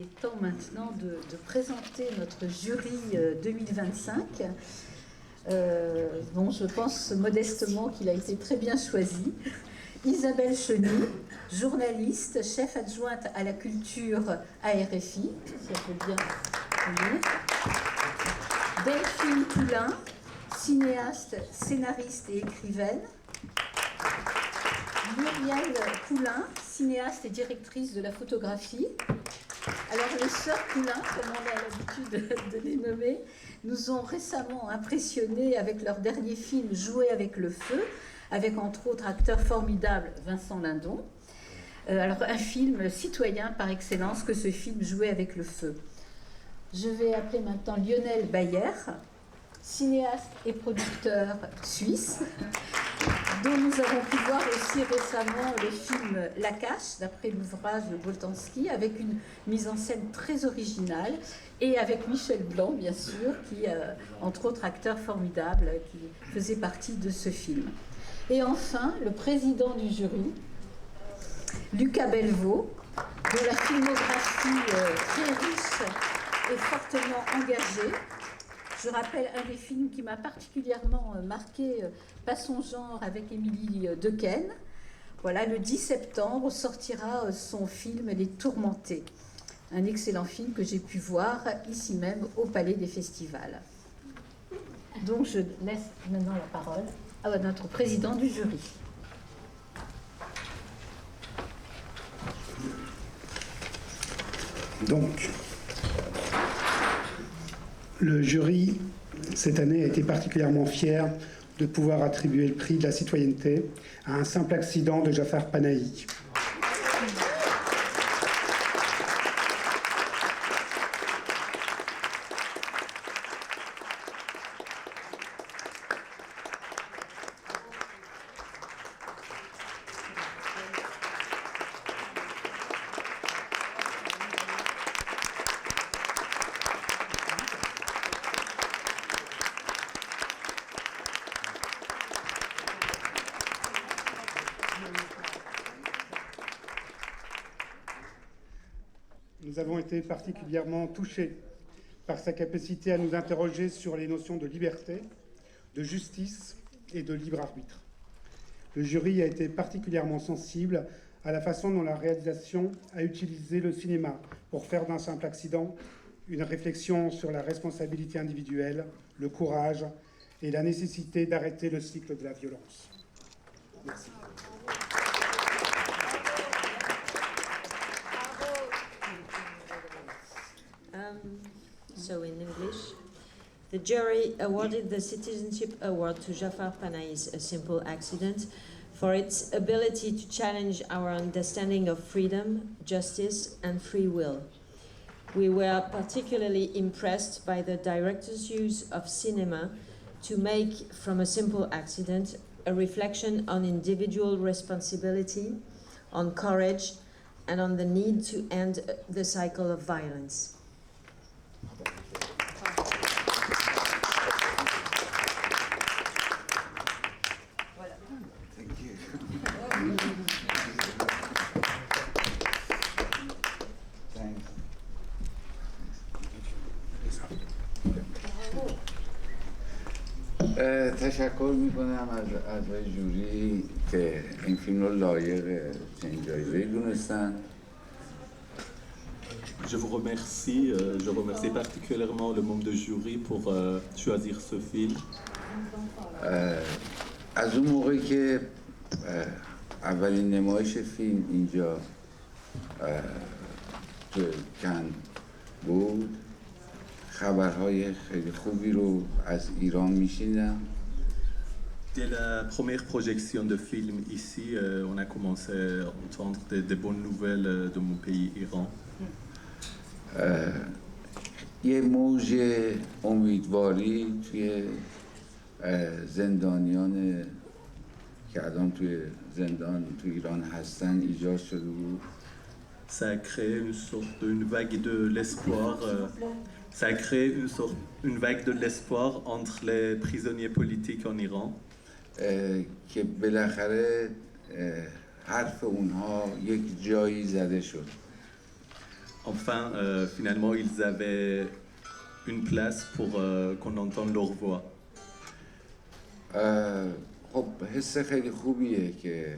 Il est temps maintenant de présenter notre jury 2025, dont je pense modestement qu'il a été très bien choisi. Isabelle Cheny, journaliste, chef adjointe à la culture à RFI, si elle peut bien lire. Delphine Poulain, cinéaste, scénariste et écrivaine. Muriel Poulain, cinéaste et directrice de la photographie. Alors les sœurs Poulain, comme on a l'habitude de les nommer, nous ont récemment impressionnés avec leur dernier film Jouer avec le feu, avec entre autres acteur formidable Vincent Lindon. Alors un film citoyen par excellence que ce film Jouer avec le feu. Je vais appeler maintenant Lionel Bayer, cinéaste et producteur suisse, dont nous avons pu voir aussi récemment le film La Cache, d'après l'ouvrage de Boltanski, avec une mise en scène très originale, et avec Michel Blanc, bien sûr, qui, entre autres acteurs formidables, qui faisait partie de ce film. Et enfin, le président du jury, Lucas Belvaux, dont la filmographie très riche et fortement engagée. Je rappelle un des films qui m'a particulièrement marqué, Pas son genre, avec Émilie Dequesne. Voilà, le 10 septembre sortira son film Les Tourmentés. Un excellent film que j'ai pu voir ici même au Palais des Festivals. Donc je laisse maintenant la parole à notre président du jury. Donc, le jury, cette année, a été particulièrement fier de pouvoir attribuer le prix de la citoyenneté à Un simple accident de Jafar Panahi. Nous avons été particulièrement touchés par sa capacité à nous interroger sur les notions de liberté, de justice et de libre arbitre. Le jury a été particulièrement sensible à la façon dont la réalisation a utilisé le cinéma pour faire d'un simple accident une réflexion sur la responsabilité individuelle, le courage et la nécessité d'arrêter le cycle de la violence. Merci. So in English, the jury awarded the Citizenship Award to Jafar Panahi's A Simple Accident for its ability to challenge our understanding of freedom, justice, and free will. We were particularly impressed by the director's use of cinema to make from a simple accident a reflection on individual responsibility, on courage, and on the need to end the cycle of violence. Thank you. Thanks. تشکر میکنم از اعضای جوری که این فیلم رو لایق چنین جایزه‌ای دونستن. Je remercie particulièrement le membre de jury pour choisir ce film. از اون موقعی که اولین نمایش فیلم اینجا تو کن بود خبرهای خیلی خوبی رو از ایران میشنیدم. Dès la première projection de film ici, on a commencé à entendre des bonnes nouvelles de mon pays, Iran. یه موج امیدواری توی زندانیان که الان توی زندان توی ایران هستن ایجاد شده بود. Ça a créé une vague de l'espoir. Ça a créé une vague de l'espoir entre les prisonniers politiques en Iran. که بالاخره حرف اونها یک جایی زده شد. enfin, finalement, ils avaient une place pour qu'on entende leur voix. خب حس خیلی خوبیه که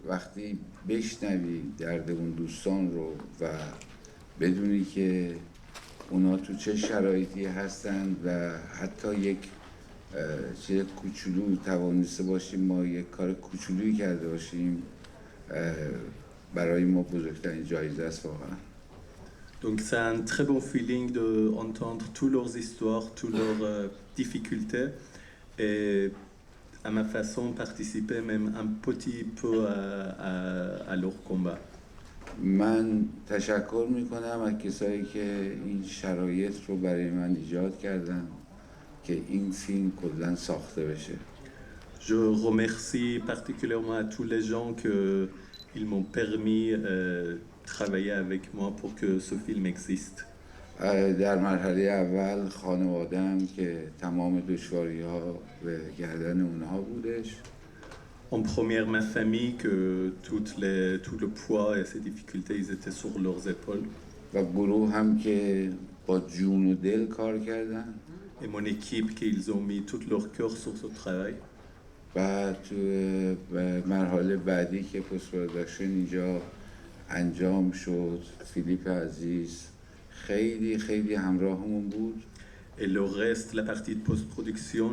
وقتی بشنوی درد اون دوستان رو و بدونی که اونا تو چه شرایطی هستن و حتی یک چیز کوچولو توانسته باشیم ما یک کار کوچولویی کرده باشیم برای ما بزرگترین جایزه است واقعا. Donc c'est un très bon feeling d'entendre toutes leurs histoires, toutes leurs difficultés et à ma façon participer même un petit peu à leur combat. من تشکر میکنم از کسایی که این شرایط رو برای من ایجاد کردن که این فیلم کلاً ساخته بشه. Je remercie particulièrement à tous les gens qu'ils m'ont permis de travailler avec moi pour que ce film existe. در مرحله اول خانواده‌ام که تمام دشواری‌ها به گردن اونها بودش. En première, ma famille, que tout le poids et ces difficultés, ils étaient sur leurs épaules. و گروه هم که با جون و دل کار کردن. Et mon équipe, qu'ils ont mis tout leur cœur sur ce travail. بعد تو مرحله بعدی که پست پروداکشن اینجا انجام شد فیلیپ عزیز خیلی خیلی همراهمون بود. Et le reste, la partie de post-production,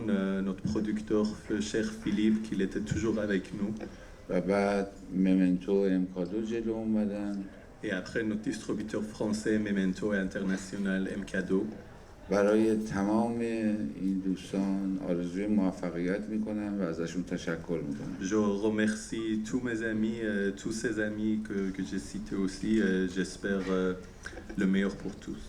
notre producteur, cher Philippe, qu'il était toujours avec nous. و بعد ممنتو امکادو جلو اومدن. Et après, notre distributeur français, Memento et international, MKDO. برای تمام این دوستان آرزوی موفقیت میکنم و ازشون تشکر میکنم. Je remercie tous mes amis, tous ces amis que j'ai cités aussi. J'espère le meilleur pour tous.